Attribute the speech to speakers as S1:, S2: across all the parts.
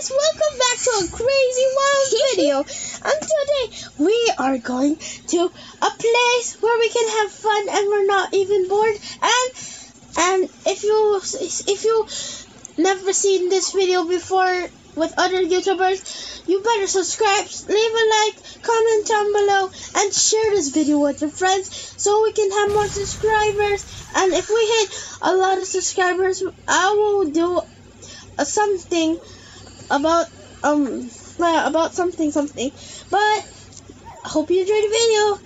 S1: guys, welcome back to a crazy wild video. And today we are going to a place where we can have fun and we're not even bored. And if you never seen this video before with other YouTubers, you better subscribe, leave a like, comment down below, and share this video with your friends so we can have more subscribers. And if we hit a lot of subscribers, I will do something about something. But I hope you enjoyed the video.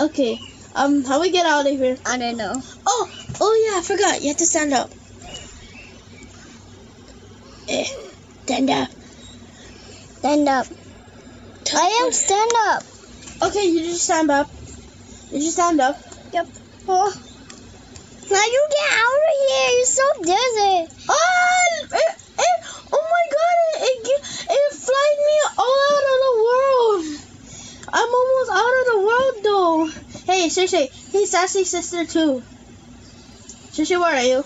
S1: Okay, how we get out of here?
S2: I don't know.
S1: Oh yeah, I forgot. You have to stand up. Stand up.
S2: Stand up. I am stand up.
S1: Okay, you just stand up.
S2: Yep. Oh. Now you get out of here. You're so dizzy.
S1: Oh my god, it flied me all out of the world. I'm almost out of the world though. Hey, Shishay. Hey, Sassy Sister too. Shishay, where are you?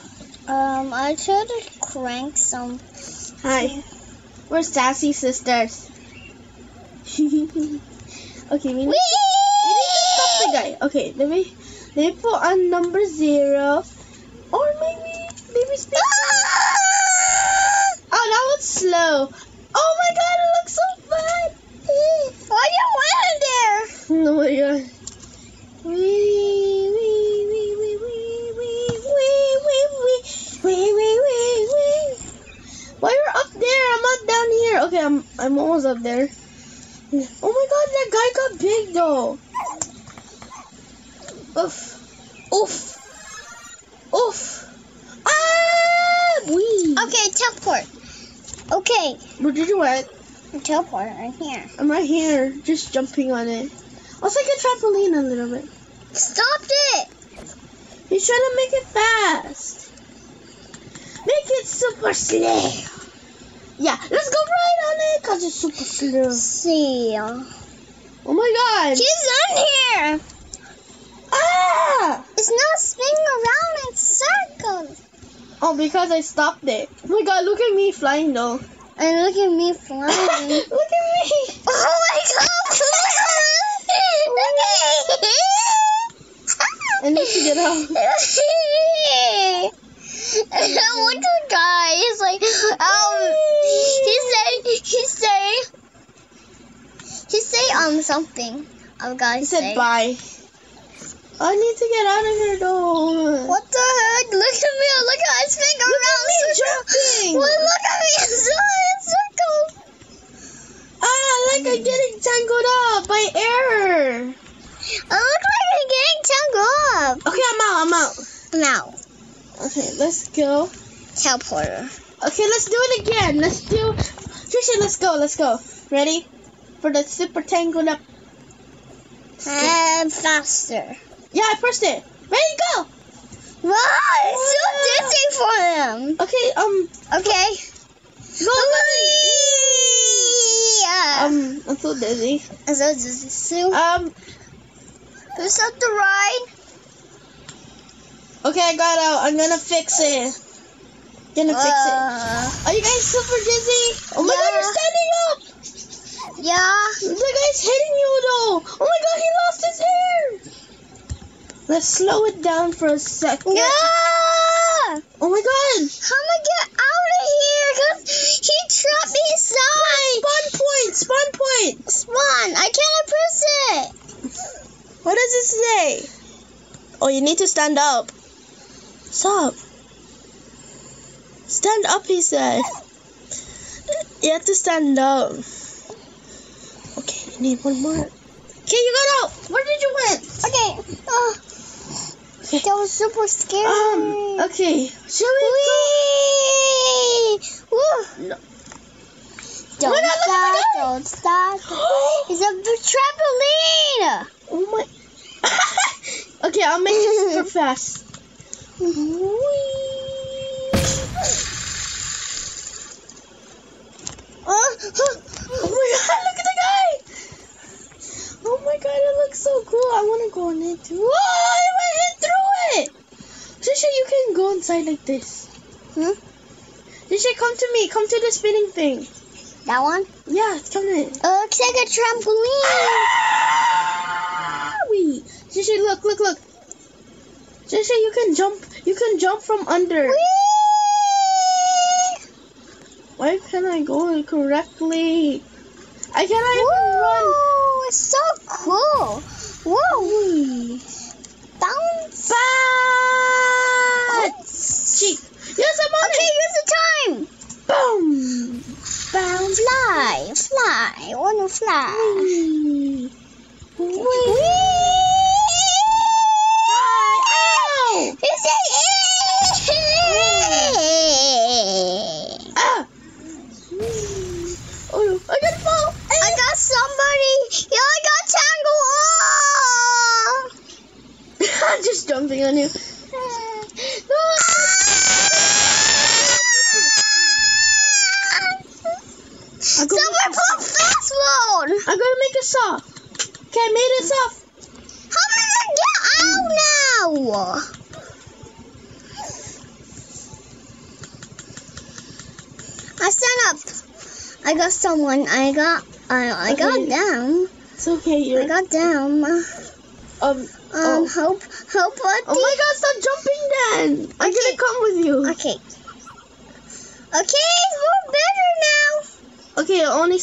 S2: I tried to crank some.
S1: Hi. We're Sassy Sisters. Okay, we need to stop the guy. Okay, let me put on number 0. Or maybe speed. Oh, that was slow. Oh my god, it looks so fun.
S2: Why you went in there?
S1: Oh my god. Why you're up there? I'm not down here. Okay, I'm almost up there. Oh my god, that guy got big though. Oof. Ah! Wee.
S2: Okay, teleport. Okay.
S1: Where did you went?
S2: Teleport right here.
S1: I'm right here, just jumping on it. Oh, it's like a trampoline a little bit.
S2: Stop it!
S1: He's trying to make it fast. Make it super slow. Yeah, let's go right on it because it's super slow.
S2: See.
S1: Oh my god.
S2: He's in here.
S1: Ah!
S2: It's not spinning around in circles.
S1: Oh, because I stopped it. Oh my god, look at me flying though.
S2: And look at me flying.
S1: Look at me.
S2: Oh my god.
S1: I need to get out.
S2: I want to die. He's like, he say something. I've got to
S1: He
S2: say.
S1: said bye. I need to get out of here though.
S2: What the heck? Look at me. Look at I spin around.
S1: Look at me jumping.
S2: Well, look at me. It's in circles.
S1: Like I'm getting tangled up by air.
S2: I look like I'm getting tangled up.
S1: Okay, I'm out.
S2: Now.
S1: Okay, let's go.
S2: Teleporter.
S1: Okay, let's do it again. Trisha, let's go. Ready? For the super tangled up.
S2: And faster.
S1: Yeah, I pressed it. Ready, go.
S2: Wow, it's so dizzy for him.
S1: Okay,
S2: Okay.
S1: Go.
S2: Yeah.
S1: I'm so dizzy.
S2: I'm so dizzy too. Who's up the ride?
S1: Okay, I got out. I'm gonna fix it. Are you guys super dizzy? Oh my god, you're standing up.
S2: Yeah.
S1: The guy's hitting you though. Oh my god, he lost his hair. Let's slow it down for a second.
S2: Yeah.
S1: Oh my god.
S2: How am I get out of here? Cause he trapped me inside.
S1: Spawn point.
S2: Spawn. I can't press it.
S1: What does it say? Oh, you need to stand up. Stop. Stand up, he said. You have to stand up. Okay, I need one more. Okay, you got out. Where did you went?
S2: Okay. That was super scary.
S1: Okay. Shall we go? No.
S2: Don't stop. It's a trampoline.
S1: Oh my. Okay, I'll make it super fast. Oh my god, look at the guy! Oh my god, it looks so cool. I want to go on it too. Whoa, I went in through it! Shisha, you can go inside like this.
S2: Huh?
S1: Shisha, Shishay, come to me. Come to the spinning thing.
S2: That one?
S1: Yeah, come in.
S2: Looks like a trampoline.
S1: Ah! Wee. Shishay, look. Shishay, you can jump from under.
S2: Whee!
S1: Why can't I go correctly? I cannot even run.
S2: Whoa, it's so cool. Whoa. Bounce.
S1: Cheek. Yes, I'm on
S2: Okay,
S1: it.
S2: use the time.
S1: Boom.
S2: Bounce. Fly. I want to fly.
S1: Wee.
S2: Whee!
S1: Ow.
S2: It's
S1: Ah. Oh, I got fall.
S2: I got somebody. Yeah, I got tangled.
S1: I'm just jumping on you. No.
S2: Someone put fast mode.
S1: I'm gonna make a saw. Okay, I made it soft.
S2: How am I gonna get out now? I stand up. I got someone. I got
S1: Okay.
S2: down.
S1: It's okay. You're
S2: I got down.
S1: oh.
S2: Help, what?
S1: Oh my God! Stop jumping, then. I'm gonna come with you.
S2: Okay, we're better now.
S1: Okay, only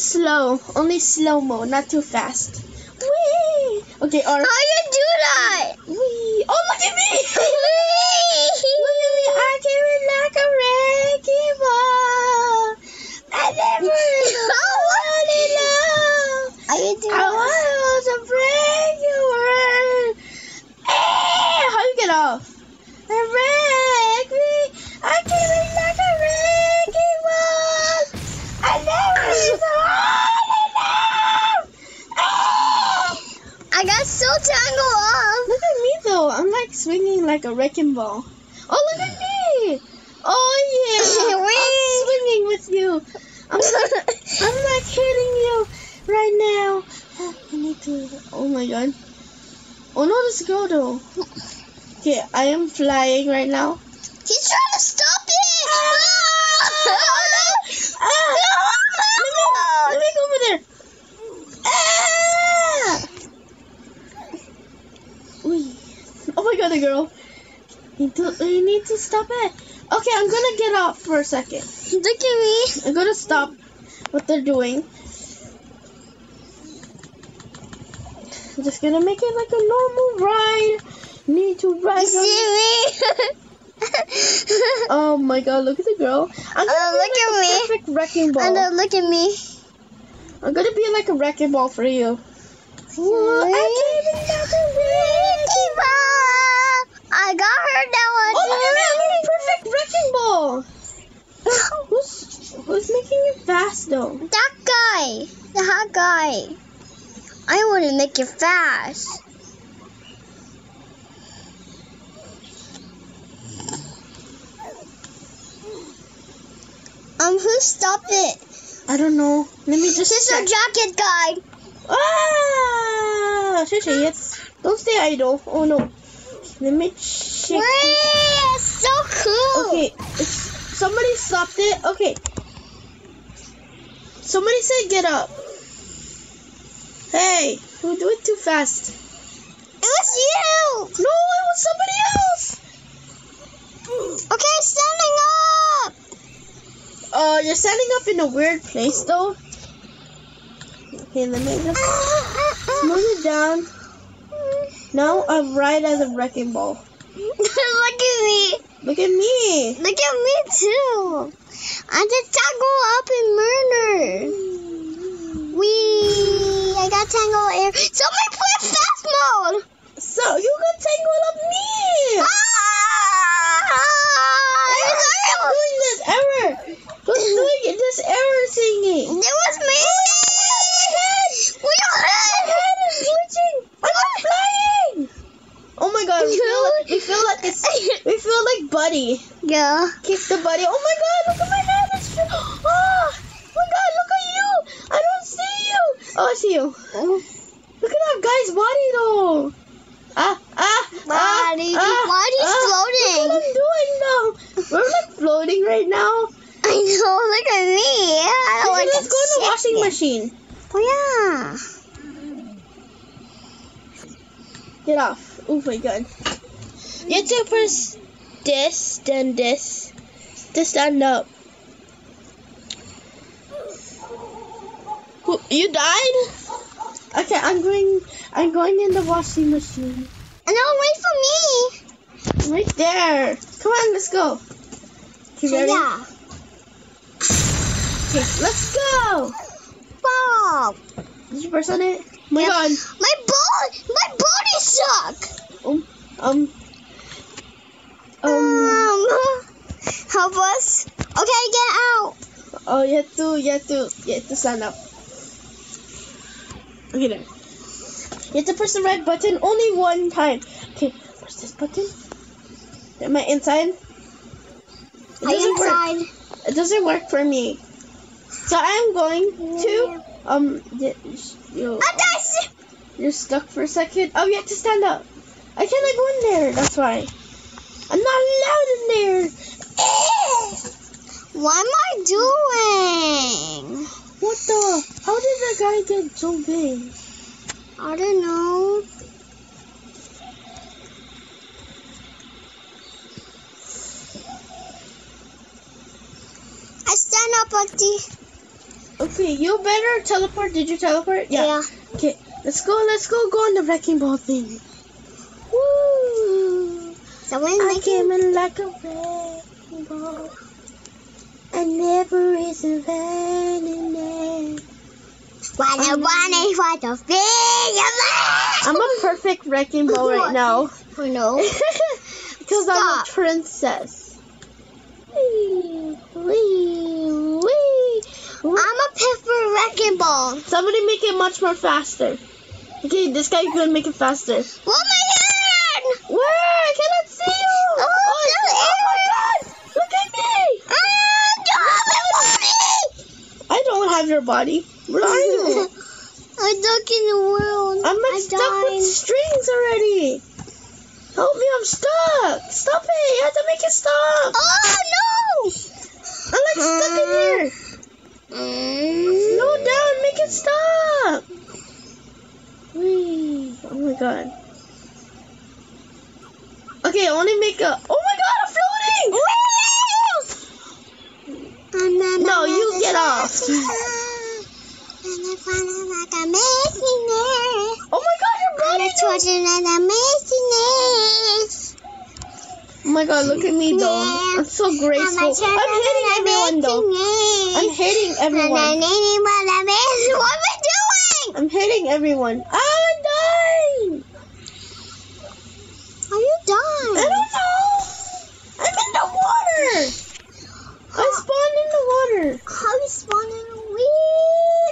S1: slow mo, not too fast. Whee! Okay,
S2: How you do that?
S1: whee! Oh, look at me!
S2: Whee!
S1: Look at me! I came in like a wrecking ball. I never fallen in love.
S2: How you do
S1: I
S2: that?
S1: want to break your world. How you get off? Wreck me! I came in like a wrecking ball. I never fallen in love.
S2: I got so tangled up.
S1: Look at me though. I'm like swinging like a wrecking ball. Oh, look at me. Oh yeah. I'm swinging with you. I'm like hitting you right now. I need to. Oh my God. Oh no, this girl though. Okay, I am flying right now.
S2: He's trying to stop it.
S1: Let me go over there. Wee. Oh my God, the girl. You need to stop it. Okay, I'm gonna get off for a second.
S2: Look at me.
S1: I'm gonna stop what they're doing. I'm just gonna make it like a normal ride. Need to ride.
S2: You see me?
S1: Oh my God, look at the girl. I'm gonna
S2: look
S1: be
S2: at
S1: like
S2: me.
S1: a perfect wrecking ball.
S2: And look at me.
S1: I'm gonna be like a wrecking ball for you.
S2: I got her now.
S1: Oh, look at me! I'm a perfect wrecking ball. Who's making it fast though?
S2: That guy. The hot guy. I want to make it fast. Who stopped it?
S1: I don't know. Let me just.
S2: This is a jacket guy.
S1: Ah! Shishay, yes. Don't stay idle. Oh no. Let me check.
S2: Wait, so cool.
S1: Okay, somebody stopped it. Okay. Somebody said get up. Hey, who do it too fast?
S2: It was you.
S1: No, it was somebody else.
S2: Okay, standing up.
S1: You're standing up in a weird place though. Okay, let me just move it down. Now I'm right as a wrecking ball.
S2: Look at me.
S1: Look at me.
S2: Look at me too. I just tangle up and murder. Wee! I got tangled air. Somebody put fast mode.
S1: So you got tangled up me. Who's doing this error? Who's doing this error thingy?
S2: It was me.
S1: My head is glitching. I'm not flying. Oh my God, we feel like Buddy.
S2: Yeah.
S1: Kick the Buddy. Oh my God, look at my head. It's oh my God, look at you. I don't see you. Oh, I see you. Look at that guy's body though.
S2: Body's floating.
S1: Look what I'm doing now. We're like floating right now.
S2: I know. look at me. I don't like
S1: Let's go in the washing machine.
S2: Oh, yeah.
S1: Get off. Oh my god. You have to press this, then this, to stand up. You died? Okay, I'm going in the washing machine.
S2: No, wait for me.
S1: Right there. Come on, let's go. You ready?
S2: Yeah.
S1: Okay, let's go.
S2: Wow.
S1: Did you press on it? Oh my god.
S2: My body suck. Help us. Okay, get out.
S1: Oh, you have to stand up. Okay, there. You have to press the red button only one time. Okay, press this button. Am I inside? It doesn't work. It doesn't work for me. So I'm going to you're stuck for a second. Oh, you have to stand up. I cannot go in there. That's why. I'm not allowed in there.
S2: What am I doing?
S1: What the? How did the guy get so big?
S2: I don't know. I stand up, Auntie.
S1: Okay, you better teleport. Did you teleport? Yeah. Okay, let's go go on the wrecking ball thing. Woo! I came in like a wrecking ball. And never is a running there.
S2: What a big.
S1: I'm a perfect wrecking ball right now.
S2: I know.
S1: Because I'm a princess. Wee, wee, wee.
S2: I'm a pepper wrecking ball.
S1: Somebody make it much more faster. Okay, this guy's gonna make it faster.
S2: Oh my hand!
S1: Where? I cannot see you! Oh my god! Look at me! I don't have your body. Where are you?
S2: I'm stuck in the world.
S1: I'm stuck with strings already. Help me, I'm stuck. Stop it. You have to make it stop.
S2: Oh no!
S1: I'm like stuck in here. Slow down, make it stop. Whee. Oh my god. Okay, only make a. Oh my god, I'm floating! No, you get off. Oh my god, you're running! Oh my god, look at me though. I'm so graceful. I'm hitting everyone though. I'm hitting everyone.
S2: What am I doing?
S1: I'm hitting everyone. Oh, I'm dying!
S2: How you dying?
S1: I don't know! I'm in the water! I spawned in the water.
S2: How you spawn in the wee?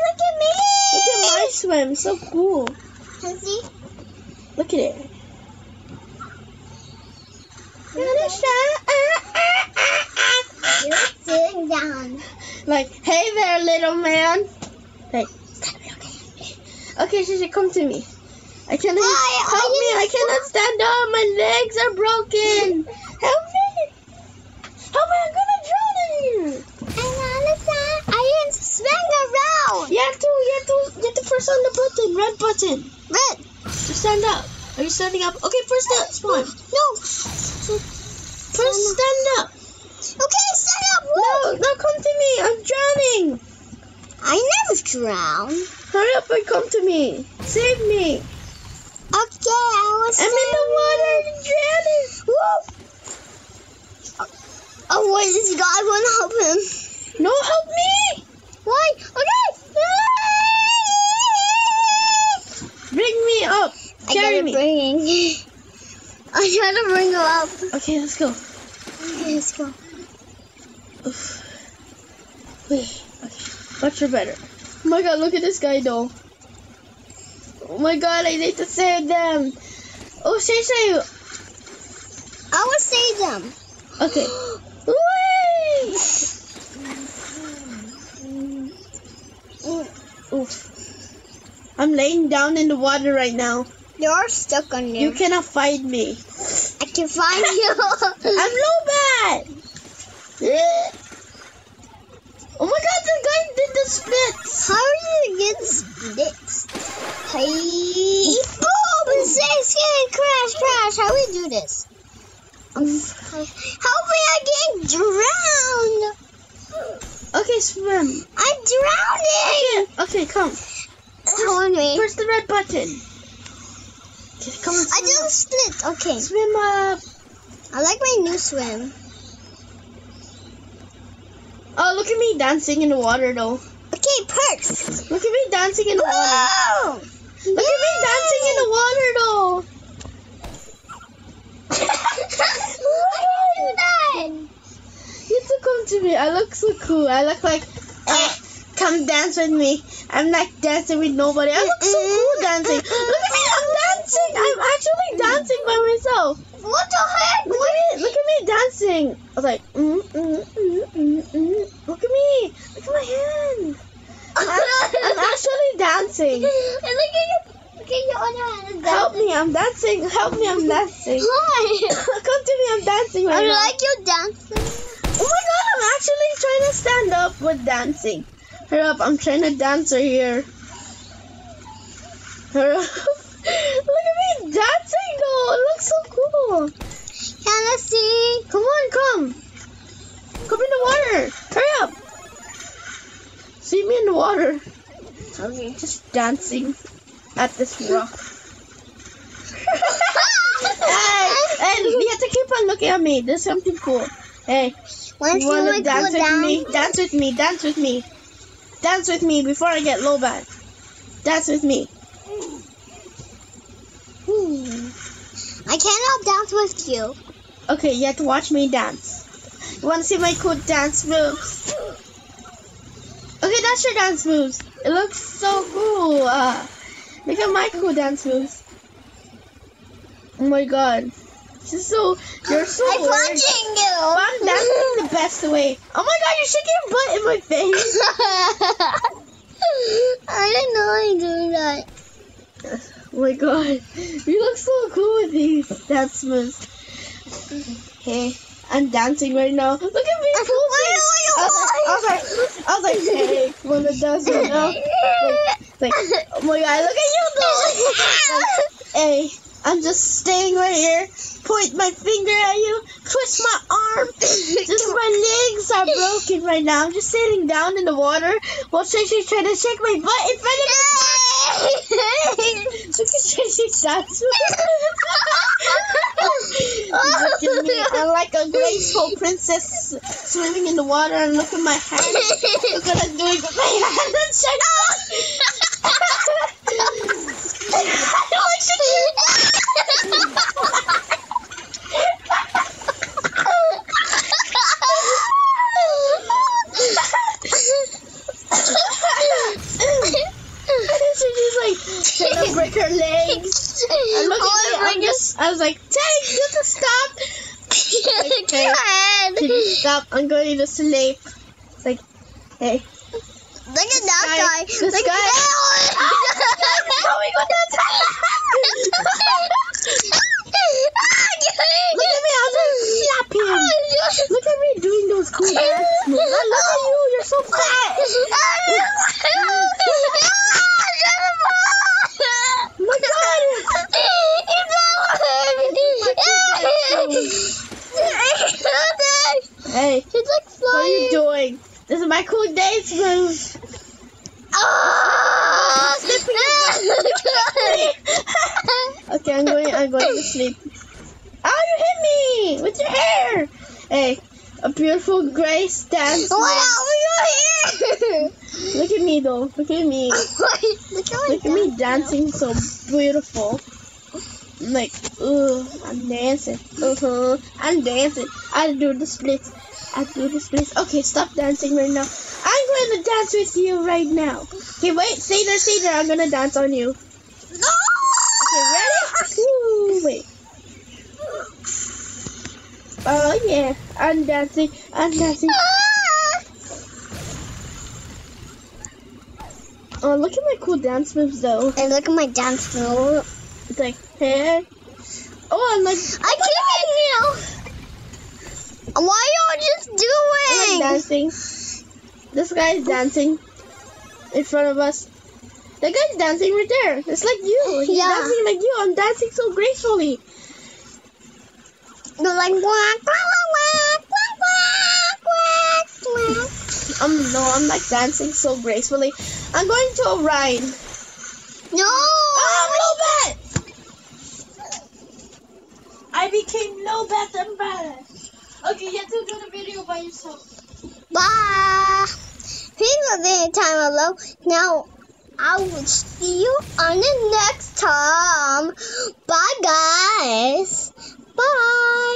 S2: Look at me!
S1: Look at my swim, so cool.
S2: See?
S1: Look at it.
S2: You're sitting down.
S1: Like, hey there, little man. Like, okay, Shishi, come to me. I cannot help me. I cannot stand up. My legs are broken. Help me. Help me. I'm gonna drown in here.
S2: I didn't swing around.
S1: You have to press on the button. Red button.
S2: Red.
S1: To stand up. Are you standing up? Okay, press that spawn.
S2: No.
S1: Press stand up.
S2: Okay, stand up.
S1: No, come to me. I'm drowning.
S2: I never drown.
S1: Hurry up and come to me. Save me.
S2: Okay, I'm
S1: in the water. I'm drowning.
S2: Whoa. Oh, wait, this guy won't help him.
S1: No, help me.
S2: Why? Okay.
S1: Bring me up. Carry me.
S2: I try to bring her up.
S1: Okay, let's go.
S2: Okay, let's go.
S1: Wait. Okay. Much better. Oh my god, look at this guy though. Oh my god, I need to save them. Oh, Shay.
S2: I will save them.
S1: Okay. Wait. Oof. I'm laying down in the water right now.
S2: You're stuck on there.
S1: You cannot find me.
S2: I can find you.
S1: I'm low bat. my god, the guy did the splits.
S2: How are you get splits? Hey, boom! Escape, crash. How we do this? Help me! I'm getting drowned.
S1: Okay, swim.
S2: I'm drowning.
S1: Okay, come.
S2: Hold me.
S1: Press the red button. Okay, come on.
S2: I did a split. Okay.
S1: Swim up.
S2: I like my new swim.
S1: Oh, look at me dancing in the water, though.
S2: Okay, perks.
S1: Look at me dancing in the water.
S2: Whoa!
S1: Look at me dancing in the water, though. You have to come to me. I look so cool. I look like, come dance with me. I'm like dancing with nobody. I look so cool dancing. Look at me, I'm dancing. I'm actually dancing by myself.
S2: What the heck?
S1: Look at me dancing. I was like, Look at me. Look at my hand. I'm actually dancing.
S2: Look at your other hand.
S1: Help me, I'm dancing. Help me, I'm dancing.
S2: Why?
S1: Come to me, I'm dancing right now.
S2: I like you dancing.
S1: Oh my god, I'm actually trying to stand up with dancing. Hurry up, I'm trying to dance right here. Hurry up. Look at me dancing though. It looks so cool.
S2: Can I see?
S1: Come on, come. Come in the water. Hurry up. See me in the water.
S2: Okay.
S1: Just dancing at this rock. Hey, you have to keep on looking at me. There's something cool. Hey, you want to dance with me? Dance with me. Dance with me. Dance with me before I get low back. Dance with me.
S2: I cannot dance with you.
S1: Okay, you have to watch me dance. You want to see my cool dance moves? Okay, that's your dance moves. It looks so cool. Look at my cool dance moves. Oh my god. You're so
S2: I'm
S1: weird.
S2: punching you.
S1: I'm dancing the best way. Oh my god, you're shaking your butt in my face.
S2: I didn't know I do that.
S1: Oh my god. You look so cool with these dance moves. Hey, I'm dancing right now. Look at me posing. I was like, hey, wanna dance right now? Like, oh my god, look at you though. Like, hey, I'm just staying right here. Point my finger at you. Twist my arm. Just my legs are broken right now. I'm just sitting down in the water while Tracy's trying to shake my butt in front of me. Look at Tracy's dance. Look at me. I'm like a graceful princess swimming in the water, and look at my hand. Look what I'm doing with my hand. I'm shaking. She's like trying to break her legs. And look at me. I was like, Tank, you have to stop. Like, hey, can you stop? I'm going to sleep. It's like, hey.
S2: Look at that guy.
S1: This guy. Oh, we got that. Look at me, I was going to slap him. Look at me doing those cool dance moves. Look at you, you're so fat. Oh my god. Hey, what are you doing? This is my cool dance move. Okay, I'm going to sleep. Oh, you hit me with your hair. Hey, a beautiful grace dance.
S2: Why are you here?
S1: Look at me though. Look at me.
S2: Look
S1: at me dancing so beautiful. I'm like, I'm dancing. I'm dancing. I do the splits. Okay, stop dancing right now. I'm going to dance with you right now. Okay, wait. Stay there. I'm going to dance on you.
S2: No!
S1: Okay, ready? Woo, wait. Oh, yeah. I'm dancing. Oh, look at my cool dance moves, though.
S2: And look at my dance move.
S1: It's like, hey. Oh, I'm like...
S2: I can't you. Why are you just doing?
S1: I'm dancing. This guy is dancing in front of us. The guy's dancing right there. It's like you. He's dancing like you. I'm dancing so gracefully.
S2: You're like quack, quack, quack, quack, quack, quack.
S1: No, I'm like dancing so gracefully. I'm going to a ride.
S2: No!
S1: I'm Lobet! I became Lobet embarrassed. Okay, you have to do the video by yourself.
S2: Bye! People think time alone. Now, I will see you on the next time. Bye, guys. Bye.